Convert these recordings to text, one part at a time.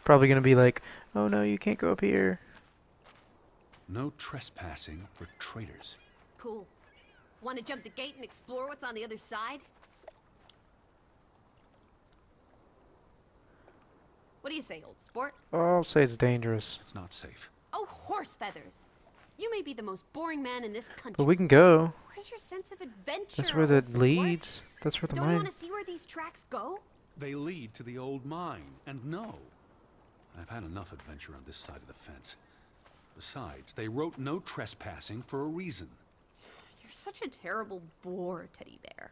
Probably gonna be like, oh no, you can't go up here. No trespassing for traitors. Cool. Want to jump the gate and explore what's on the other side? What do you say, old sport? Oh, I'll say it's dangerous. It's not safe. Oh, horse feathers! You may be the most boring man in this country. But we can go. Where's your sense of adventure, That's where old that sport? leads. That's where the Don't you mine. want to see where these tracks go? They lead to the old mine, and no. I've had enough adventure on this side of the fence. Besides, they wrote no trespassing for a reason. You're such a terrible bore, Teddy Bear.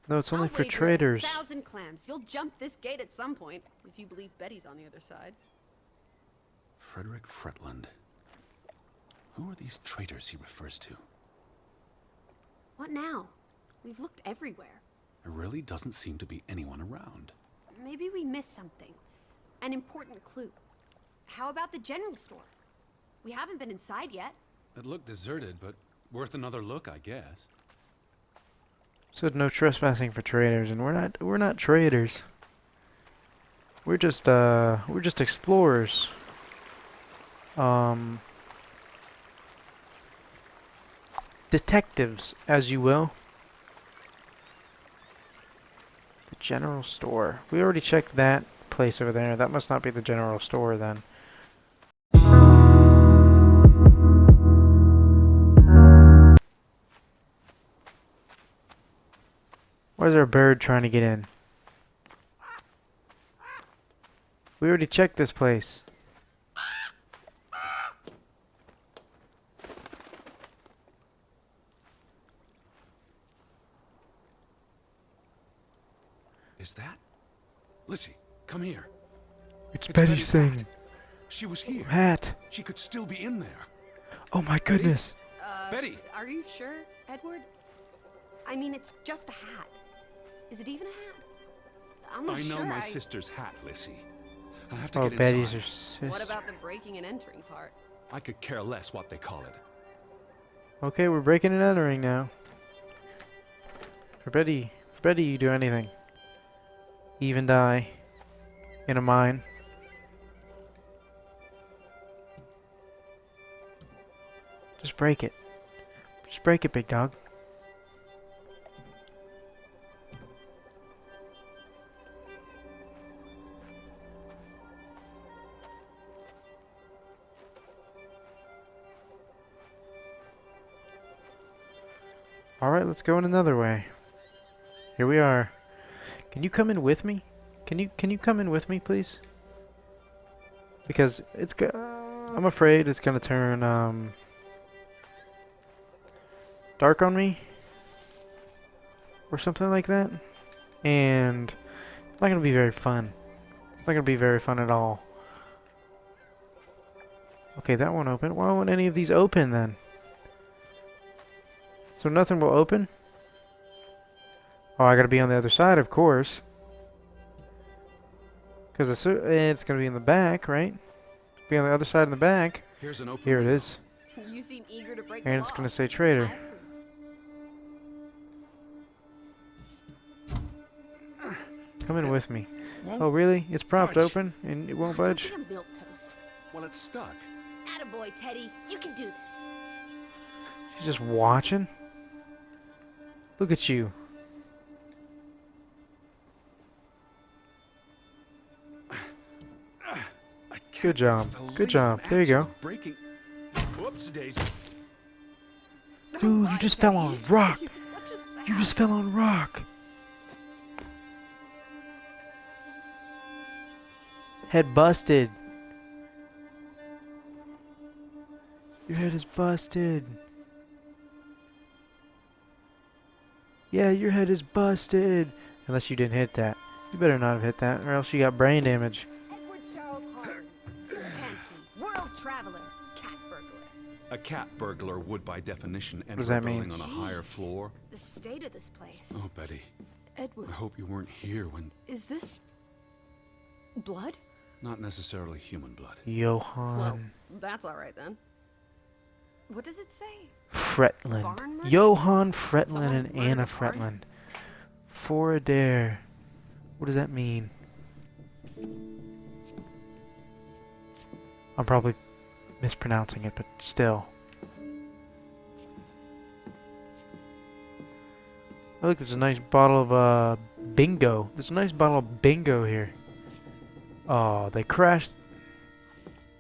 No, it's only I'll for wager traders. 1,000 clams. You'll jump this gate at some point, if you believe Betty's on the other side. Frederick Fretland. Who are these traitors he refers to? What now? We've looked everywhere. There really doesn't seem to be anyone around. Maybe we missed something. An important clue. How about the general store? We haven't been inside yet. It looked deserted, but worth another look, I guess. Said no trespassing for traders, and we're not traders. We're just explorers. Detectives, as you will. The general store. We already checked that place over there. That must not be the general store then. Why is there a bird trying to get in? We already checked this place. Is that? Lissy, come here. It's It's Betty's Betty's thing. hat. She was here. Hat. She could still be in there. Oh my goodness. Betty! Are you sure, Edward? I mean, it's just a hat. Is it even a hat? I'm not I know sure. my sister's hat, Lissy. I have to Oh, get Betty's her inside. sister. What about the breaking and entering part? I could care less what they call it. Okay, we're breaking and entering now. For Betty, you do anything. Even die. In a mine. Just break it. Just break it, big dog. Alright, let's go in another way. Here we are. Can you come in with me? Can you come in with me, please? Because I'm afraid it's gonna turn dark on me or something like that, and it's not gonna be very fun. It's not gonna be very fun at all. Okay, that won't open. Why won't any of these open then? So nothing will open? Oh, I gotta be on the other side, of course. Because it's gonna be in the back, right? Be on the other side in the back. Here's an open Here it window. is. You seem eager to break And the it's law. gonna say trader. I approve. Come in with me. Won't Oh, really? It's propped budge. open and it won't Don't budge? be a milquetoast. Well, it's stuck. Attaboy, Teddy. You can do this. She's just watching? Look at you. I can't Good job. believe Good job. I'm There you actually go. Breaking. Whoops, Daisy. Dude, you Alright, just fell Teddy. on rock. You're such a sap. You just fell on rock. Head busted. Your head is busted. Yeah, your head is busted. Unless you didn't hit that. You better not have hit that, or else you got brain damage. Edward Charles Harlan. Tanty. World traveler. Cat burglar. A cat burglar would, by definition, enter does a that mean? building on a higher Jeez. floor. The state of this place. Oh, Betty, Edward, I hope you weren't here when... is this blood? Not necessarily human blood. Johann That's all right then. What does it say? Fretland. Barn murder? Johann Fretland Someone and murdered Anna a barn? Fretland. For a dare. What does that mean? I'm probably mispronouncing it, but still. Oh, look, there's a nice bottle of bingo. There's a nice bottle of bingo here. Oh, they crashed.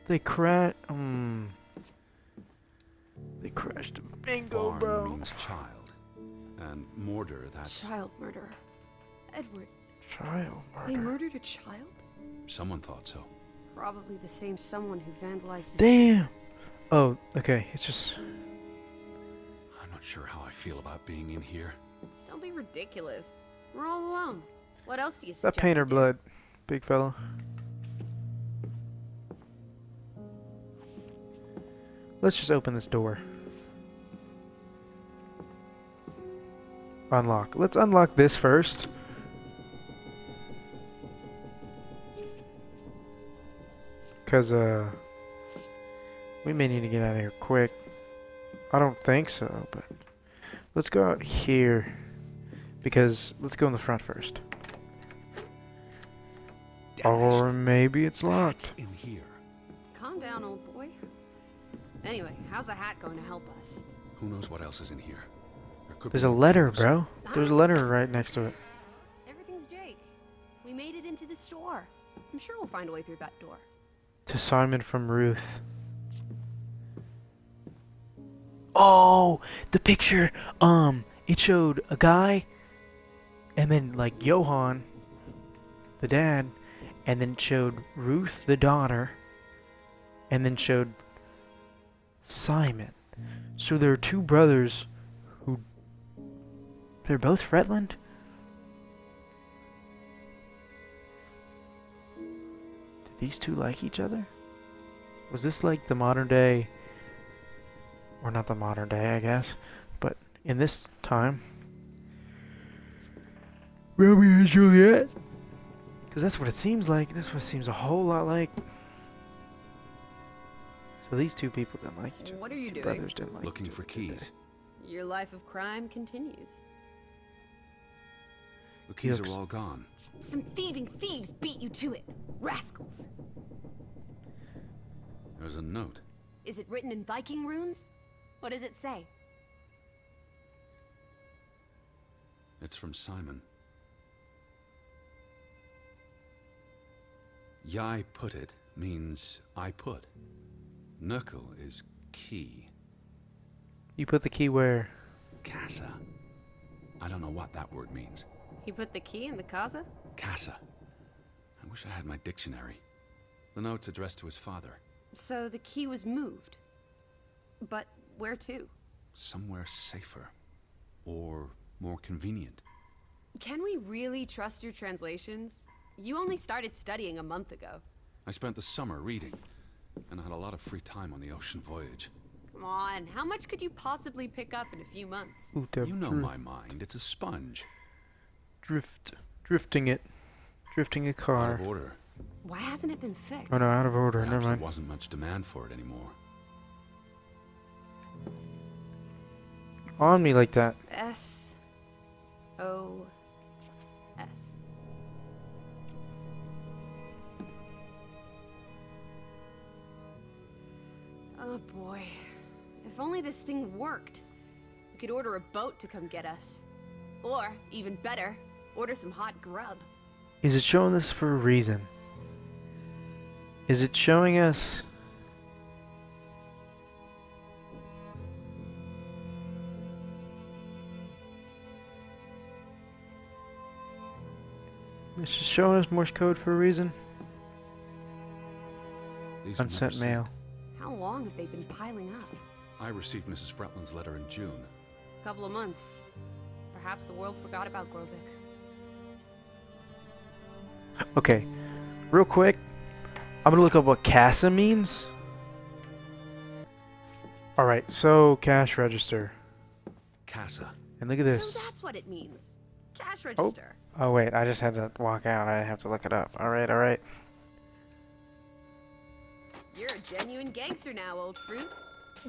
They crashed. They crashed a bingo, Barn bro. means child. And mortar, that's... Child murderer. Edward, Child they murder. murdered a child? Someone thought so. Probably the same someone who vandalized the Damn. Oh, okay. It's just. I'm not sure how I feel about being in here. Don't be ridiculous. We're all alone. What else do you That suggest? painter we do? blood, big fella. Let's just open this door. Unlock. Let's unlock this first. Because, we may need to get out of here quick. I don't think so, but let's go out here. Because, let's go in the front first. Or maybe it's locked. What's in here? Calm down, old boy. Anyway, how's a hat going to help us? Who knows what else is in here? There could There's be a more letter, clues. bro. There's a letter right next to it. Everything's Jake. We made it into the store. I'm sure we'll find a way through that door. To Simon from Ruth. Oh, the picture. It showed a guy, and then like Johann, the dad, and then it showed Ruth, the daughter, and then showed Simon. So there are two brothers who. They're both Fretland? Did these two like each other? Was this like the modern day, or not the modern day, I guess, but in this time, Romeo and Juliet? Because that's what it seems like. That's what it seems a whole lot like. So these two people didn't like each other. What are you These two doing? brothers didn't like Looking each for other, did they? keys. Your life of crime continues. The keys looks- are all gone. Some thieving thieves beat you to it. Rascals. There's a note. Is it written in Viking runes? What does it say? It's from Simon. Yai put it means I put. Knuckle is key. You put the key where? Casa. I don't know what that word means. He put the key in the casa? Casa. I wish I had my dictionary. The note's addressed to his father. So the key was moved. But where to? Somewhere safer. Or more convenient. Can we really trust your translations? You only started studying a month ago. I spent the summer reading, and I had a lot of free time on the ocean voyage. Come on, how much could you possibly pick up in a few months? Ooh, You know my mind, it's a sponge. Drifting a Out car. of order. Why hasn't it been fixed? Oh no, out of order. Perhaps Never there mind. wasn't much demand for it anymore. On me like that. S-O-S. Oh boy. If only this thing worked. We could order a boat to come get us. Or, even better, order some hot grub. Is it showing this for a reason? Is it showing us? It's just showing us Morse code for a reason. These were never Unsent sent. mail. How long have they been piling up? I received Mrs. Fretland's letter in June. A couple of months. Perhaps the world forgot about Grovik. Okay, real quick, I'm gonna look up what CASA means. Alright, so cash register. Casa. And look at this. So that's what it means. Cash register. Oh wait, I just had to walk out. I didn't have to look it up. Alright, alright. You're a genuine gangster now, old fruit.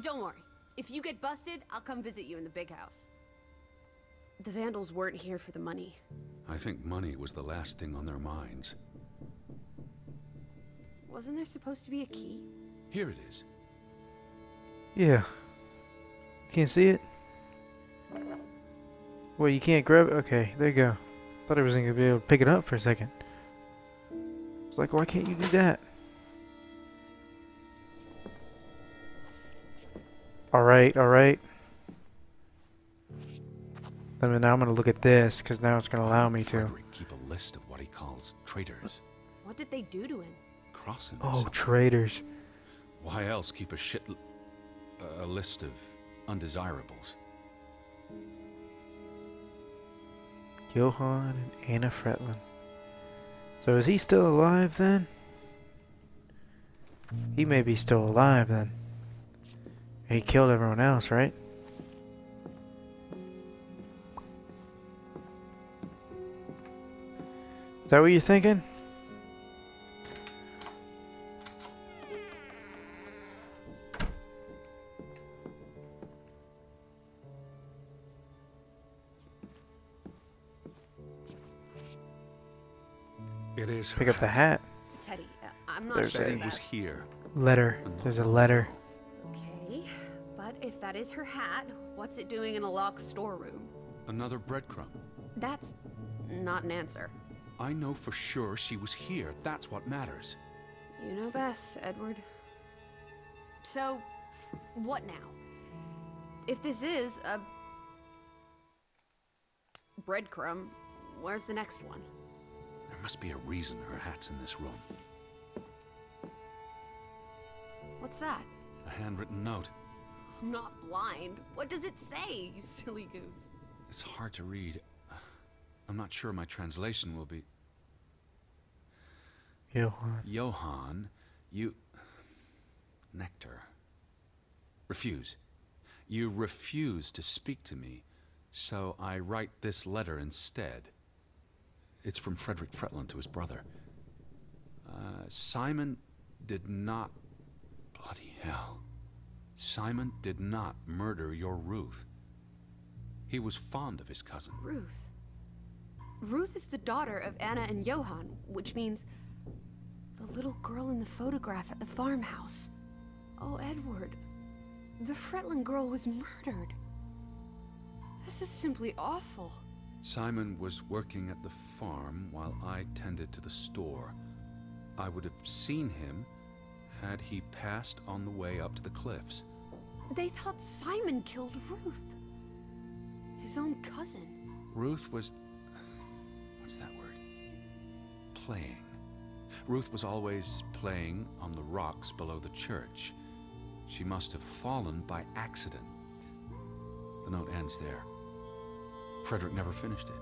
Don't worry. If you get busted, I'll come visit you in the big house. The Vandals weren't here for the money. I think money was the last thing on their minds. Wasn't there supposed to be a key? Here it is. Yeah. Can't see it? Well, you can't grab it? Okay, there you go. Thought I wasn't gonna be able to pick it up for a second. It's like, why can't you do that? Alright, alright. I mean, now I'm gonna look at this, because now it's gonna allow me to. Frederick keep a list of what he calls traitors. What did they do to him? Cross him. or Oh, something. traitors. Why else keep a list of undesirables? Johann and Anna Fretlin. So is he still alive then? He may be still alive then. He killed everyone else, right? Is that what you're thinking? It is her Pick up the hat. Teddy, I'm not There's sure Betty that's... was here. Letter. There's a letter. Okay, but if that is her hat, what's it doing in a locked storeroom? Another breadcrumb. That's not an answer. I know for sure she was here. That's what matters. You know best, Edward. So, what now? If this is a breadcrumb, where's the next one? There must be a reason her hat's in this room. What's that? A handwritten note. I'm not blind. What does it say, you silly goose? It's hard to read. I'm not sure my translation will be... Johann. Johann, you... Nectar. Refuse. You refuse to speak to me, so I write this letter instead. It's from Frederick Fretlin to his brother. Simon did not... Bloody hell. Simon did not murder your Ruth. He was fond of his cousin. Ruth. Ruth is the daughter of Anna and Johann, which means the little girl in the photograph at the farmhouse. Oh, Edward. The Fretlin girl was murdered. This is simply awful. Simon was working at the farm while I tended to the store. I would have seen him had he passed on the way up to the cliffs. They thought Simon killed Ruth. His own cousin. Ruth was... what's that word? Playing. Ruth was always playing on the rocks below the church. She must have fallen by accident. The note ends there. Frederick never finished it.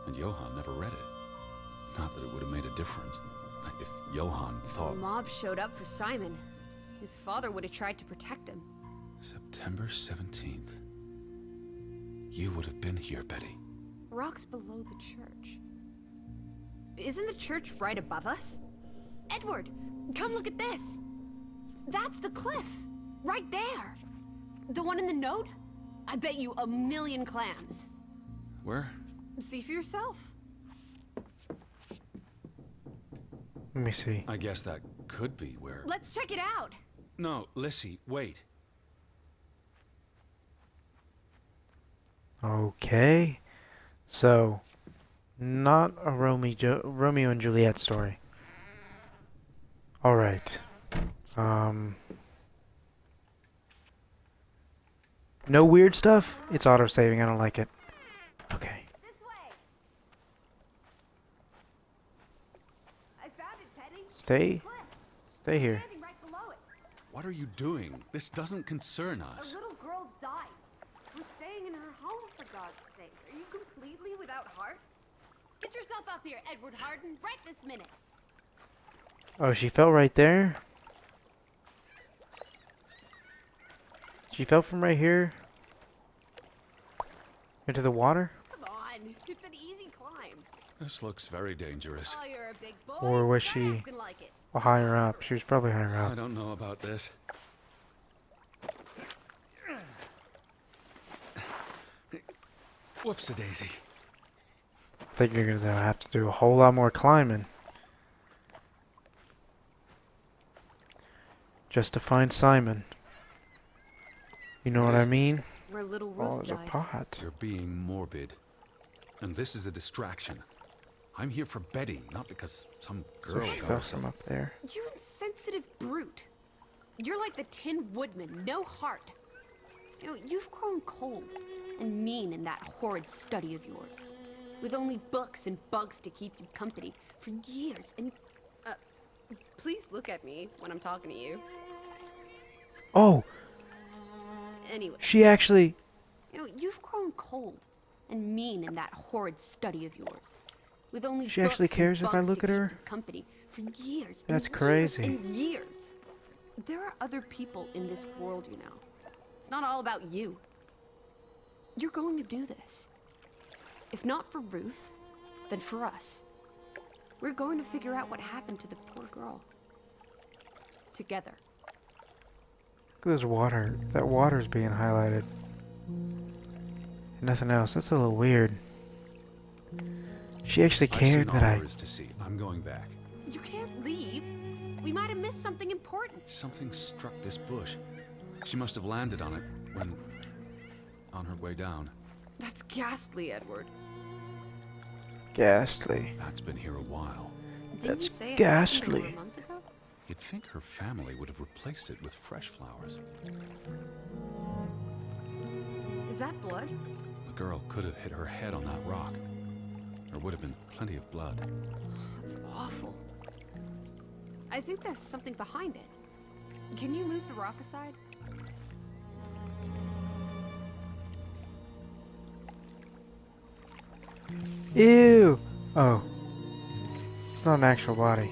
And Johann never read it. Not that it would have made a difference. If Johann The thought... mob showed up for Simon. His father would have tried to protect him. September 17th. You would have been here, Betty. Rocks below the church. Isn't the church right above us? Edward, come look at this. That's the cliff. Right there. The one in the note? I bet you 1,000,000 clams. Where? See for yourself. Let me see. I guess that could be where... Let's check it out. No, Lissy, wait. Okay. So, not a Romeo and Juliet story. Alright. No weird stuff? It's auto-saving, I don't like it. Okay. This way. I found it, Teddy. Stay here. Standing right below it. What are you doing? This doesn't concern us. A little girl died. We're staying in her home, for God's sake. Are you completely without heart? Get yourself up here, Edward Harden, right this minute. Oh, she fell right there? She fell from right here? Into the water? Come on, it's an easy climb. This looks very dangerous. Oh, you're a big boy. Or was Start she acting like it. higher up? She was probably higher I up. don't know about this. Whoops-a-daisy. I think you're gonna have to do a whole lot more climbing. just to find Simon. You know what I is this? mean? Where little Oh, Ruth there's a died. pot. You're being morbid. And this is a distraction. I'm here for Betty, not because some So girl she got fell herself... from up there. You insensitive brute. You're like the Tin Woodman, no heart. You know, you've grown cold and mean in that horrid study of yours. With only books and bugs to keep you company for years and... please look at me when I'm talking to you. Oh, Anyway, she actually... you know, you've grown cold and mean in that horrid study of yours. With only She actually books cares and if I bugs look to at keep her? you company for years That's and crazy. years and years. There are other people in this world, you know. It's not all about you. You're going to do this. If not for Ruth, then for us. We're going to figure out what happened to the poor girl. Together. Look at this water. That water's being highlighted. Nothing else. That's a little weird. She actually cared I've that seen all I... there is to see. I'm going back. You can't leave. We might have missed something important. Something struck this bush. She must have landed on it when... on her way down. That's ghastly, Edward. Ghastly. That's been here a while. Didn't you That's say it happened over ghastly. a month ago? You'd think her family would have replaced it with fresh flowers. Is that blood? The girl could have hit her head on that rock. There would have been plenty of blood. That's awful. I think there's something behind it. Can you move the rock aside? Ew! Oh. It's not an actual body.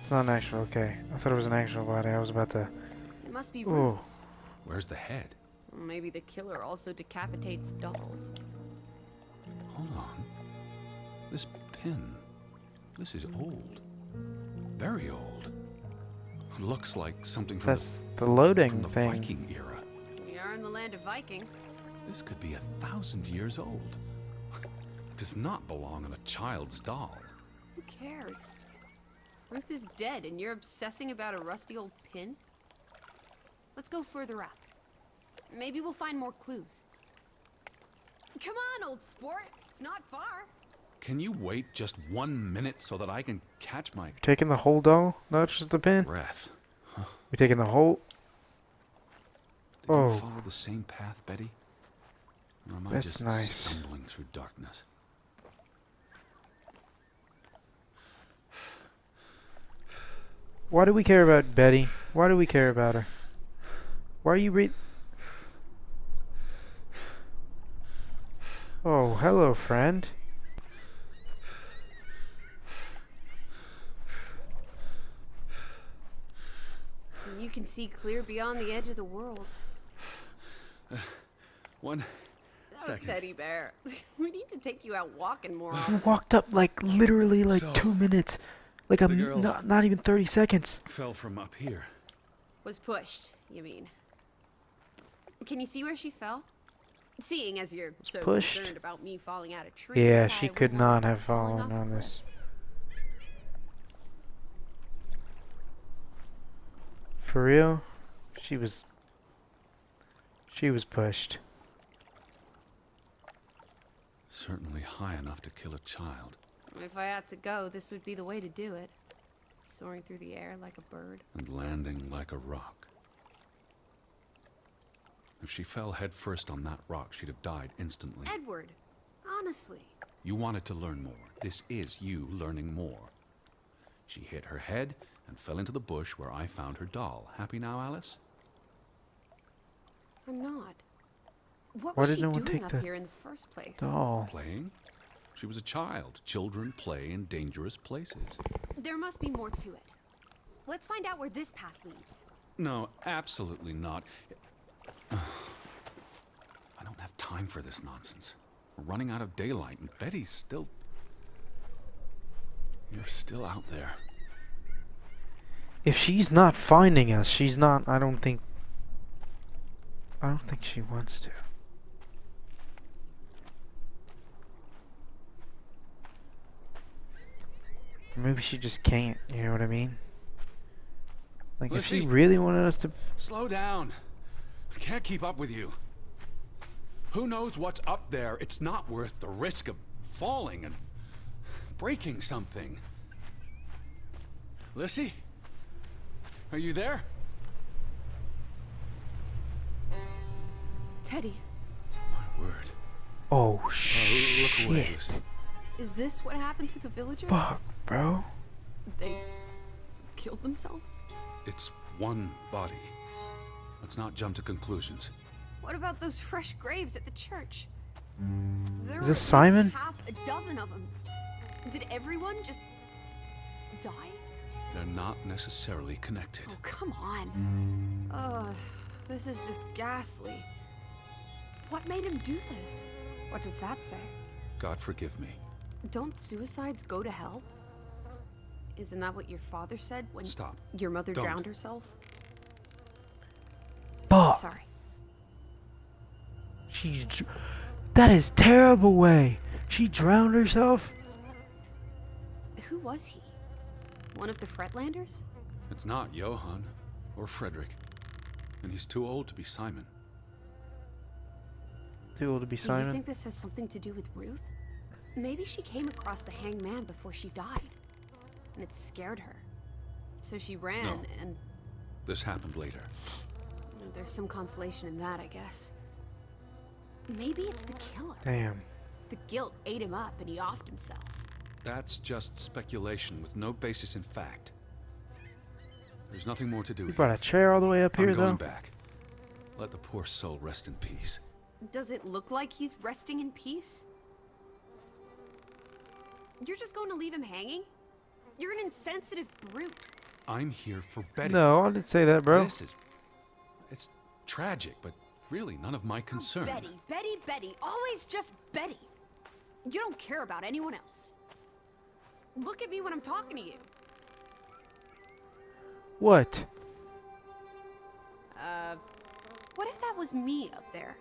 It's not an actual... Okay. I thought it was an actual body. I was about to... It must be Ooh. Ruth's. Where's the head? Maybe the killer also decapitates dolls. Hold on. This pin. This is old. Very old. Looks like something from That's the loading from the thing. Viking era. We are in the land of Vikings. This could be 1,000 years old. It does not belong on a child's doll. Who cares? Ruth is dead and you're obsessing about a rusty old pin? Let's go further up. Maybe we'll find more clues. Come on, old sport. It's not far. Can you wait just 1 minute so that I can catch my Taking the whole doll? Not just the pin? breath? We're taking the whole... Did Oh. you follow the same path, Betty? Or am I That's just nice. stumbling through darkness? Why do we care about Betty? Why do we care about her? Why are you Oh, hello, friend. You can see clear beyond the edge of the world. One Oh, second. Teddy Bear. We need to take you out walking more We often. walked up like literally like So, 2 minutes. Like the girl- not even 30 seconds. Fell from up here. Was pushed, you mean? Can you see where she fell? Seeing as you're so Pushed? concerned about me falling out of trees. Yeah, she I could wouldn't want not us have falling fallen off on the this. For real? She was pushed. Certainly high enough to kill a child. cliff. If I had to go, this would be the way to do it. Soaring through the air like a bird. And landing like a rock. If she fell headfirst on that rock, she'd have died instantly. Edward, honestly. You wanted to learn more. This is you learning more. She hit her head and fell into the bush where I found her doll. Happy now, Alice? I'm not. What Why was did she no one doing take up the here in the first place? Doll. Playing? She was a child. Children play in dangerous places. There must be more to it. Let's find out where this path leads. No, absolutely not. I don't have time for this nonsense. We're running out of daylight, and Betty's still... You're still out there. If she's not finding us, she's not... I don't think she wants to. maybe she just can't, you know what I mean? Like, if she Lizzie? really wanted us to... Slow down. I can't keep up with you. Who knows what's up there? It's not worth the risk of falling and breaking something. Lizzie? Are you there? Teddy, My word. Oh, Look away, shit. Lizzie. is this what happened to the villagers? Fuck, bro. They killed themselves? It's one body. Let's not jump to conclusions. What about those fresh graves at the church? There Is were this at least Simon? half a dozen of them. Did everyone just die? They're not necessarily connected. Oh, come on. Ugh, this is just ghastly. What made him do this? What does that say? God forgive me. Don't suicides go to hell? Isn't that what your father said when Stop. your mother Don't. drowned herself? Fuck. Sorry. That is terrible way. She drowned herself? Who was he? One of the Fretlanders? It's not Johann or Frederick. And he's too old to be Simon. Too old to be Do you Simon? think this has something to do with Ruth? Maybe she came across the hanged man before she died, and it scared her. So she ran, No. and This happened later. there's some consolation in that, I guess. Maybe it's the killer. Damn. The guilt ate him up, and he offed himself. That's just speculation with no basis in fact. There's nothing more to do You here. brought a chair all the way up I'm here, going though? back. Let the poor soul rest in peace. Does it look like he's resting in peace? You're just going to leave him hanging? You're an insensitive brute. I'm here for Betty. No, I didn't say that, bro. It's tragic, but really none of my concern. Betty, Betty, Betty. Always just Betty. You don't care about anyone else. Look at me when I'm talking to you. What? What if that was me up there?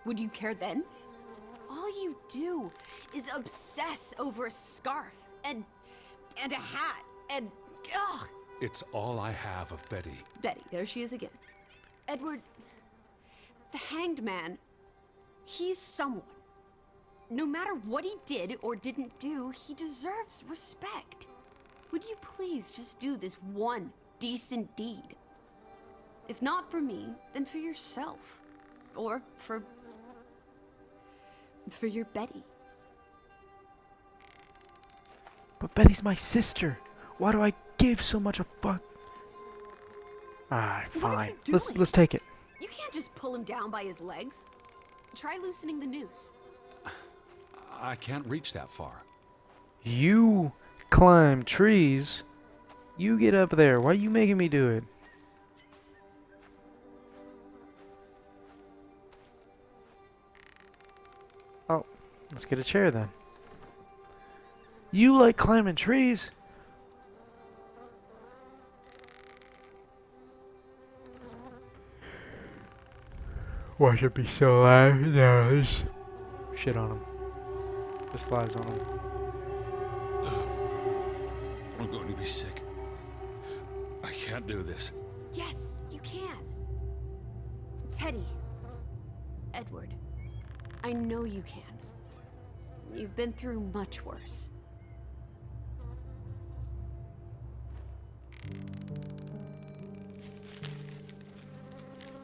Would you care then? All you do is obsess over a scarf and a hat and ugh. It's all I have of Betty. Betty, there she is again. Edward, the hanged man, he's someone. No matter what he did or didn't do, he deserves respect. Would you please just do this one decent deed? If not for me, then for yourself. Or for your Betty. But Betty's my sister. Why do I give so much a fuck? Alright, What are fine. you Let's doing? let's take it. You can't just pull him down by his legs. Try loosening the noose. I can't reach that far. You climb trees. You get up there. Why are you making me do it? Oh, let's get a chair then. You like climbing trees? Why should be so loud? No, there's shit on him. Just flies on him. I'm going to be sick. I can't do this. Yes, you can. Teddy. Edward. I know you can. You've been through much worse.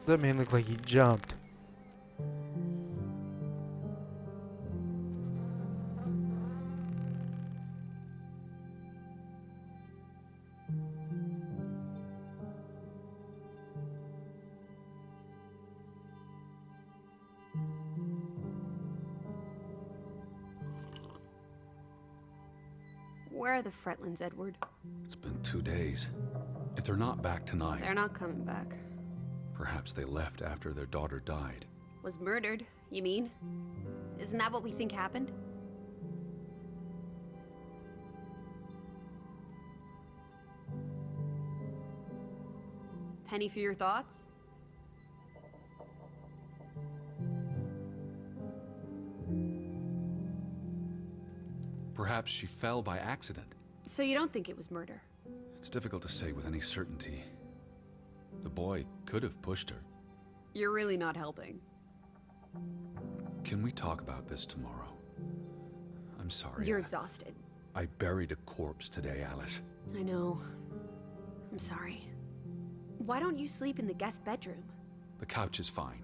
That man looked like he jumped. Where are the Fretlands, Edward? It's been 2 days. If they're not back tonight, They're not coming back. perhaps they left after their daughter died. Was murdered, you mean? Isn't that what we think happened? Penny for your thoughts? Perhaps she fell by accident. So you don't think it was murder? It's difficult to say with any certainty. The boy could have pushed her. You're really not helping. Can we talk about this tomorrow? I'm sorry. You're exhausted. I buried a corpse today, Alice. I know. I'm sorry. Why don't you sleep in the guest bedroom? The couch is fine.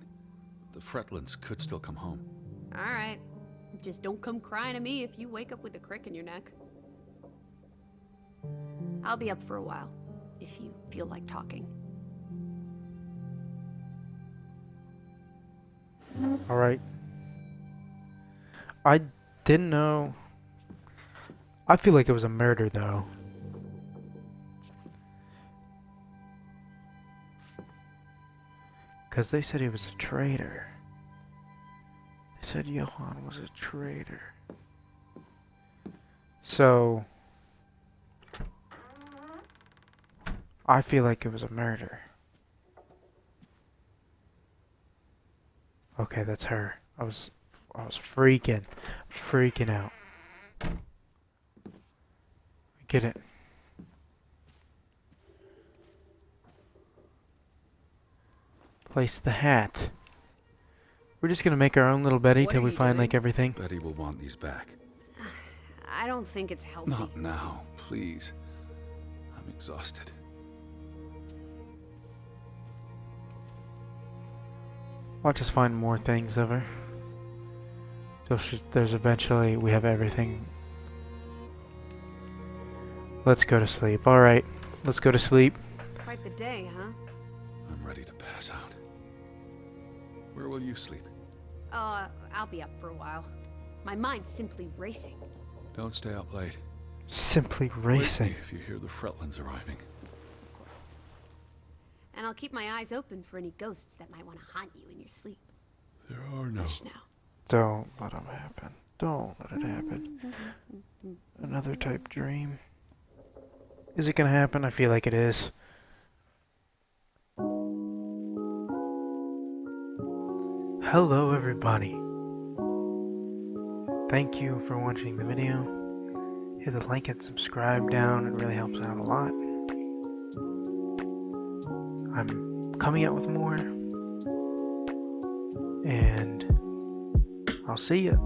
The Fretlands could still come home. Alright. Just don't come crying to me if you wake up with a crick in your neck. I'll be up for a while, if you feel like talking. Alright. I didn't know. I feel like it was a murder, though. Because they said he was a traitor. They said Johann was a traitor. So, I feel like it was a murder. Okay, that's her. I was freaking out. Get it. Place the hat. We're just gonna make our own little Betty What till are we you find doing? like everything. Betty will want these back. I don't think it's healthy. Not now, please. I'm exhausted. I'll just find more things of her. So there's eventually we have everything. Let's go to sleep. All right, let's go to sleep. Quite the day, huh? I'm ready to pass out. Where will you sleep? I'll be up for a while. My mind's simply racing. Don't stay up late. Simply Wake racing. me if you hear the Fretlands arriving. Of course. And I'll keep my eyes open for any ghosts that might want to haunt you in your sleep. There are no. Hush now. Don't let them happen. Don't let it happen. Another type dream. Is it gonna happen? I feel like it is. Hello everybody. Thank you for watching the video. Hit the like and subscribe down, it really helps out a lot. I'm coming out with more. And I'll see ya.